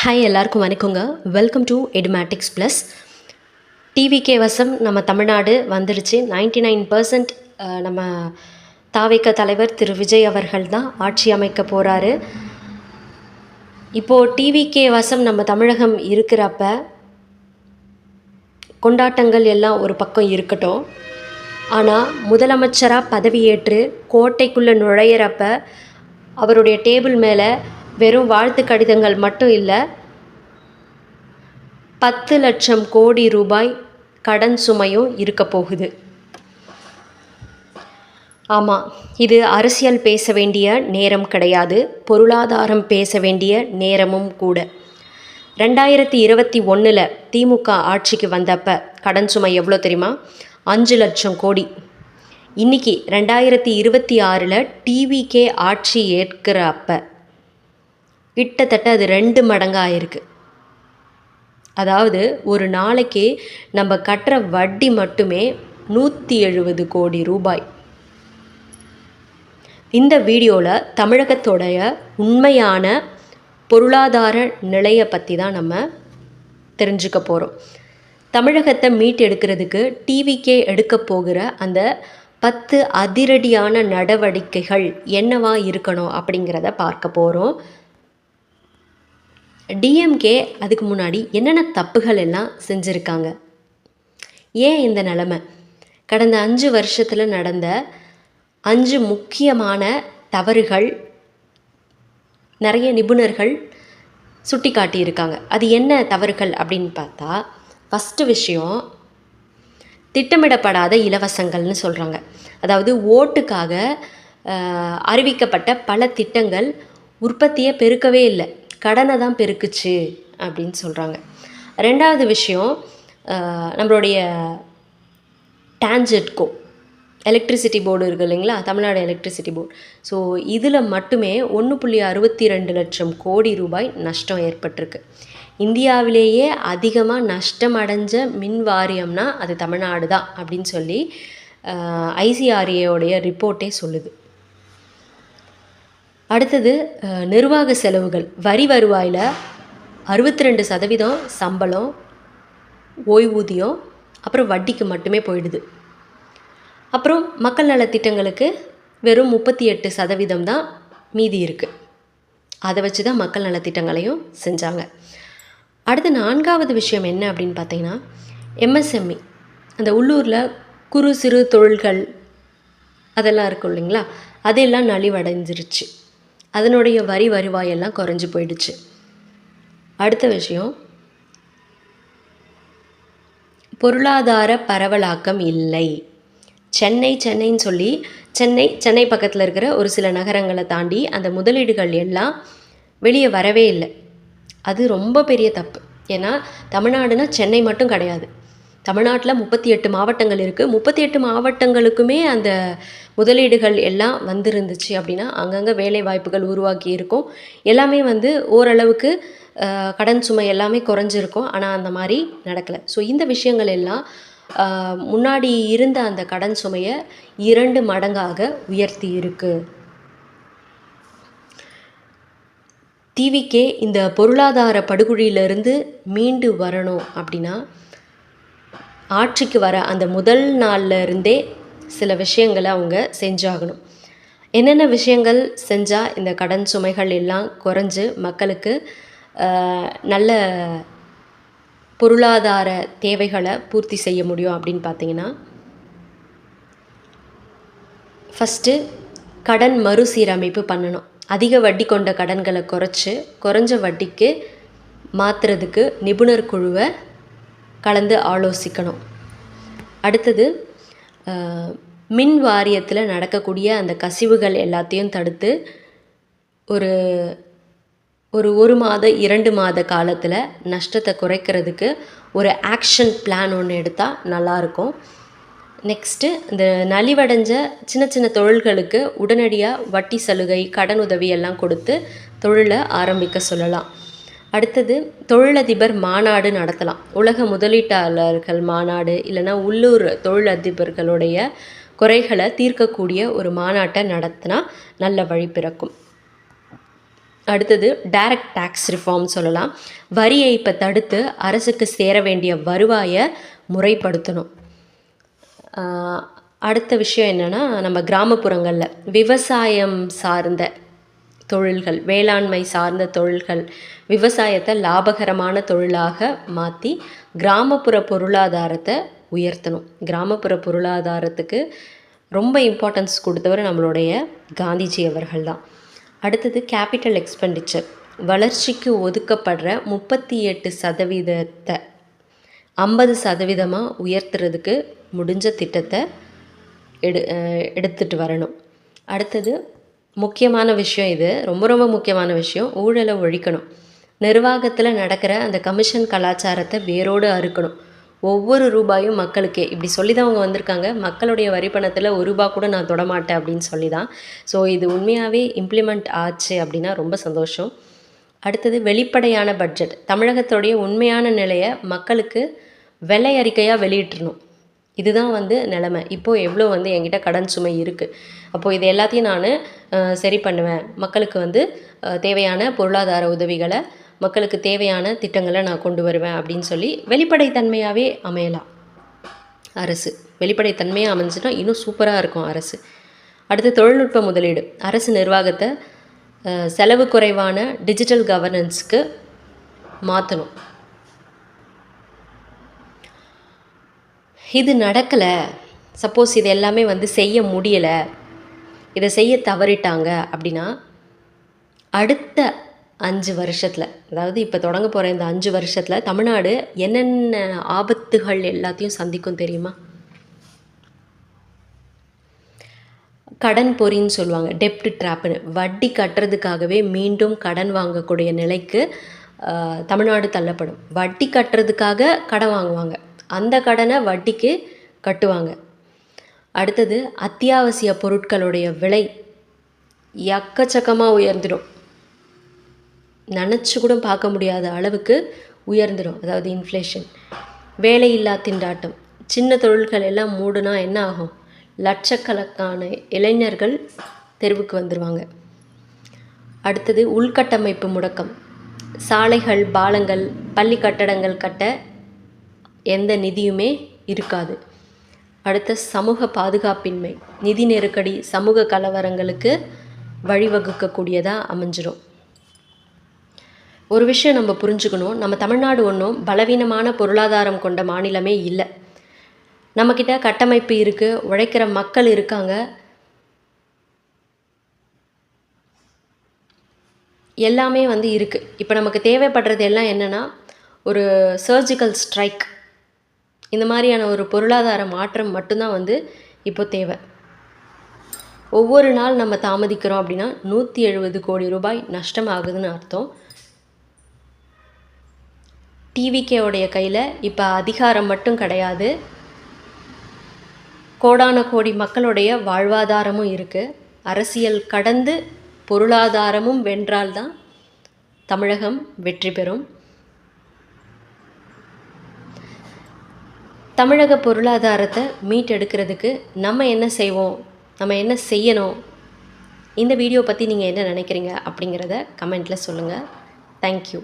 Hi எல்லாருக்கும் வணக்கங்க. Welcome to Edumatics plus. TVK வசம் நம்ம தமிழ்நாடு வந்துடுச்சு. 99% நம்ம தாவேக தலைவர் திரு விஜய் அவர்கள் தான் ஆட்சி அமைக்க போகிறாரு. இப்போது டிவிகே வசம் நம்ம தமிழகம் இருக்கிறப்ப கொண்டாட்டங்கள் எல்லாம் ஒரு பக்கம் இருக்கட்டும். ஆனால் முதலமைச்சராக பதவியேற்று கோட்டைக்குள்ளே நுழையிறப்ப அவருடைய டேபிள் மேலே வெறும் வாழ்த்து கடிதங்கள் மட்டும் இல்லை, 10 லட்சம் கோடி ரூபாய் கடன் சுமையும் இருக்க போகுது. ஆமாம், இது அரசியல் பேச வேண்டிய நேரம் கிடையாது, பொருளாதாரம் பேச வேண்டிய நேரமும் கூட. 2021 திமுக ஆட்சிக்கு வந்தப்போ கடன் சுமை எவ்வளோ தெரியுமா? 5 லட்சம் கோடி. இன்றைக்கி 2026 டிவிகே ஆட்சி ஏற்கிற அப்போ கிட்டத்தட்ட அது 2 மடங்காக ஆயிருக்கு. அதாவது ஒரு நாளைக்கு நம்ம கட்டுற வட்டி மட்டுமே 170 கோடி ரூபாய். இந்த வீடியோவில் தமிழகத்தோடைய உண்மையான பொருளாதார நிலையை பற்றி தான் நம்ம தெரிஞ்சுக்க போகிறோம். தமிழகத்தை மீட்டெடுக்கிறதுக்கு டிவிகே எடுக்க போகிற அந்த 10 அதிரடியான நடவடிக்கைகள் என்னவா இருக்கணும் அப்படிங்கிறத பார்க்க போகிறோம். டிஎம்கே அதுக்கு முன்னாடி என்னென்ன தப்புகள் எல்லாம் செஞ்சுருக்காங்க, ஏன் இந்த நிலமை, கடந்த 5 வருஷத்தில் நடந்த 5 முக்கியமான தவறுகள் நிறைய நிபுணர்கள் சுட்டி காட்டியிருக்காங்க. அது என்ன தவறுகள் அப்படின்னு பார்த்தா, ஃபஸ்ட்டு விஷயம் திட்டமிடப்படாத இலவசங்கள்னு சொல்கிறாங்க. அதாவது ஓட்டுக்காக அறிவிக்கப்பட்ட பல திட்டங்கள் உற்பத்தியை பெருக்கவே இல்லை, கடனை தான் பெருக்குச்சு அப்படின்னு சொல்கிறாங்க. ரெண்டாவது விஷயம், நம்மளுடைய டான்ஜெட்கோ எலக்ட்ரிசிட்டி போர்டு இருக்குது இல்லைங்களா, தமிழ்நாடு எலக்ட்ரிசிட்டி போர்டு. ஸோ இதில் மட்டுமே 1.62 லட்சம் கோடி ரூபாய் நஷ்டம் ஏற்பட்டிருக்கு. இந்தியாவிலேயே அதிகமாக நஷ்டம் அடைஞ்ச மின் வாரியம்னா அது தமிழ்நாடு தான் அப்படின்னு சொல்லி ஐசிஆர்ஏயோடைய ரிப்போர்ட்டே சொல்லுது. அடுத்தது நிர்வாக செலவுகள். வரி வருவாயில் 62% சம்பளம், ஓய்வூதியம், அப்புறம் வட்டிக்கு மட்டுமே போயிடுது. அப்புறம் மக்கள் நலத்திட்டங்களுக்கு வெறும் 38% தான் மீதி இருக்குது. அதை வச்சு தான் மக்கள் நலத்திட்டங்களையும் செஞ்சாங்க. அடுத்து 4வது விஷயம் என்ன அப்படின்னு பார்த்தீங்கன்னா, எம்எஸ்எம்இ, அந்த உள்ளூரில் குறு சிறு தொழில்கள் அதெல்லாம் இருக்கும் இல்லைங்களா, அதெல்லாம் நலிவடைஞ்சிருச்சு. அதனுடைய வரி வருவாயெல்லாம் குறைஞ்சி போயிடுச்சு. அடுத்த விஷயம், பொருளாதார பரவலாக்கம் இல்லை. சென்னைன்னு சொல்லி சென்னை பக்கத்தில் இருக்கிற ஒரு சில நகரங்களை தாண்டி அந்த முதலீடுகள் எல்லாம் வெளியே வரவே இல்லை. அது ரொம்ப பெரிய தப்பு. ஏன்னா தமிழ்நாடுனா சென்னை மட்டும் கிடையாது, தமிழ்நாட்டில் 38 மாவட்டங்கள் இருக்குது. 38 மாவட்டங்களுக்குமே அந்த முதலீடுகள் எல்லாம் வந்துருந்துச்சு அப்படின்னா அங்கங்கே வேலை வாய்ப்புகள் உருவாக்கி இருக்கும். எல்லாமே ஓரளவுக்கு கடன் சுமை எல்லாமே குறைஞ்சிருக்கும். ஆனால் அந்த மாதிரி நடக்கலை. ஸோ இந்த விஷயங்கள் எல்லாம் முன்னாடி இருந்த அந்த கடன் சுமையை 2 மடங்காக உயர்த்தி இருக்கு. டிவிகே இந்த பொருளாதார படுகொலியிலிருந்து மீண்டு வரணும் அப்படின்னா ஆட்சிக்கு வர அந்த முதல் நாளில் இருந்தே சில விஷயங்களை அவங்க செஞ்சாகணும். என்னென்ன விஷயங்கள் செஞ்சால் இந்த கடன் சுமைகள் எல்லாம் குறைஞ்சு மக்களுக்கு நல்ல பொருளாதார தேவைகளை பூர்த்தி செய்ய முடியும் அப்படின்னு பார்த்தீங்கன்னா, ஃபஸ்ட்டு கடன் மறுசீரமைப்பு பண்ணணும். அதிக வட்டி கொண்ட கடன்களை குறைஞ்ச வட்டிக்கு மாற்றுறதுக்கு நிபுணர் குழுவை கலந்து ஆலோசிக்கணும். அடுத்தது மின் வாரியத்தில் நடக்கக்கூடிய அந்த கசிவுகள் எல்லாத்தையும் தடுத்து ஒரு மாத 2 மாத காலத்தில் நஷ்டத்தை குறைக்கிறதுக்கு ஒரு ஆக்ஷன் பிளான் ஒன்று எடுத்தால் நல்லாயிருக்கும். நெக்ஸ்ட்டு இந்த நலிவடைஞ்ச சின்ன தொழில்களுக்கு உடனடியாக வட்டி சலுகை, கடன் உதவி எல்லாம் கொடுத்து தொழிலை ஆரம்பிக்க சொல்லலாம். அடுத்தது தொழிலதிபர் மாநாடு நடத்தலாம். உலக முதலீட்டாளர்கள் மாநாடு, இல்லைன்னா உள்ளூர் தொழிலதிபர்களுடைய குறைகளை தீர்க்கக்கூடிய ஒரு மாநாட்டை நடத்தினா நல்ல வழி பிறக்கும். அடுத்தது டைரக்ட் டேக்ஸ் ரிஃபார்ம் சொல்லலாம். வரி ஏய்ப்பை தடுத்து அரசுக்கு சேர வேண்டிய வருவாயை முறைப்படுத்தணும். அடுத்த விஷயம் என்னென்னா, நம்ம கிராமப்புறங்களில் விவசாயம் சார்ந்த தொழில்கள், வேளாண்மை சார்ந்த தொழில்கள், விவசாயத்தை லாபகரமான தொழிலாக மாற்றி கிராமப்புற பொருளாதாரத்தை உயர்த்தணும். கிராமப்புற பொருளாதாரத்துக்கு ரொம்ப இம்பார்ட்டன்ஸ் கொடுத்தவர் நம்மளுடைய காந்திஜி அவர்கள் தான். அடுத்தது கேபிட்டல் எக்ஸ்பெண்டிச்சர், வளர்ச்சிக்கு ஒதுக்கப்படுற 38% 50% உயர்த்துறதுக்கு முடிஞ்ச திட்டத்தை எடுத்துகிட்டு வரணும். அடுத்தது முக்கியமான விஷயம், இது ரொம்ப ரொம்ப முக்கியமான விஷயம், ஊழலை ஒழிக்கணும். நிர்வாகத்தில் நடக்கிற அந்த கமிஷன் கலாச்சாரத்தை வேரோடு அறுக்கணும். ஒவ்வொரு ரூபாயும் மக்களுக்கே, இப்படி சொல்லி தான் அவங்க வந்திருக்காங்க. மக்களுடைய வரிப்பணத்தில் ₹1 கூட நான் தொடமாட்டேன் அப்படின்னு சொல்லி தான். ஸோ இது உண்மையாகவே இம்ப்ளிமெண்ட் ஆச்சு அப்படின்னா ரொம்ப சந்தோஷம். அடுத்தது வெளிப்படையான பட்ஜெட், தமிழகத்துடைய உண்மையான நிலையை மக்களுக்கு வெள்ளை அறிக்கையாக வெளியிட்டுறணும். இதுதான் நிலைமை. இப்போது எவ்வளோ என்கிட்ட கடன் சுமை இருக்குது, அப்போது இது எல்லாத்தையும் நான் சரி பண்ணுவேன், மக்களுக்கு தேவையான பொருளாதார உதவிகளை, மக்களுக்கு தேவையான திட்டங்களை நான் கொண்டு வருவேன் அப்படின்னு சொல்லி வெளிப்படைத்தன்மையாகவே அமையலாம் அரசு. வெளிப்படைத்தன்மையாக அமைஞ்சுன்னா இன்னும் சூப்பராக இருக்கும் அரசு. அடுத்து தொழில்நுட்ப முதலீடு, அரசு நிர்வாகத்தை செலவு குறைவான டிஜிட்டல் கவர்னன்ஸ்க்கு மாற்றணும். இது நடக்கலை, சப்போஸ் இது எல்லாமே செய்ய முடியலை, இதை செய்ய தவறிட்டாங்க அப்படின்னா அடுத்த 5 வருஷத்தில், அதாவது இப்போ தொடங்க போகிற இந்த 5 வருஷத்தில் தமிழ்நாடு என்னென்ன ஆபத்துகள் எல்லாத்தையும் சந்திக்கும் தெரியுமா? கடன் பொறின்னு சொல்லுவாங்க, டெப்ட் ட்ராப்னு. வட்டி கட்டுறதுக்காகவே மீண்டும் கடன் வாங்கக்கூடிய நிலைக்கு தமிழ்நாடு தள்ளப்படும். வட்டி கட்டுறதுக்காக கடன் வாங்குவாங்க, அந்த கடனை வட்டிக்கு கட்டுவாங்க. அடுத்தது அத்தியாவசிய பொருட்களுடைய விலை எக்கச்சக்கமாக உயர்ந்துடும். நினச்சி கூட பார்க்க முடியாத அளவுக்கு உயர்ந்துடும், அதாவது இன்ஃப்ளேஷன். வேலையில்லா திண்டாட்டம், சின்ன தொழில்கள் எல்லாம் மூடுனா என்ன ஆகும்? லட்சக்கணக்கான இளைஞர்கள் தெருவுக்கு வந்துடுவாங்க. அடுத்தது உள்கட்டமைப்பு முடக்கம், சாலைகள், பாலங்கள், பள்ளி கட்டடங்கள் கட்ட எந்த நிதியுமே இருக்காது. அடுத்த சமூக பாதுகாப்பின்மை, நிதி நெருக்கடி சமூக கலவரங்களுக்கு வழிவகுக்கக்கூடியதாக அமைஞ்சிடும். ஒரு விஷயம் நம்ம புரிஞ்சுக்கணும், நம்ம தமிழ்நாடு ஒன்றும் பலவீனமான பொருளாதாரம் கொண்ட மாநிலமே இல்லை. நம்மக்கிட்ட கட்டமைப்பு இருக்குது, உழைக்கிற மக்கள் இருக்காங்க, எல்லாமே இருக்குது. இப்போ நமக்கு தேவைப்படுறது எல்லாம் என்னென்னா, ஒரு சர்ஜிக்கல் ஸ்ட்ரைக், இந்த மாதிரியான ஒரு பொருளாதார மாற்றம் மட்டும்தான் இப்போ தேவை. ஒவ்வொரு நாள் நம்ம தாமதிக்கிறோம் அப்படின்னா 170 கோடி ரூபாய் நஷ்டம் ஆகுதுன்னு அர்த்தம். டிவிகேவுடைய கையில் இப்போ அதிகாரம் மட்டும் கிடையாது, கோடான கோடி மக்களுடைய வாழ்வாதாரமும் இருக்குது. அரசியல் கடந்து பொருளாதாரமும் வென்றால்தான் தமிழகம் வெற்றி பெறும். தமிழக பொருளாதாரத்தை மீட்டெடுக்கிறதுக்கு நம்ம என்ன செய்வோம், நம்ம என்ன செய்யணும், இந்த வீடியோ பற்றி நீங்கள் என்ன நினைக்கிறீங்க அப்படிங்கிறத கமெண்ட்டில் சொல்லுங்கள். தேங்க்யூ.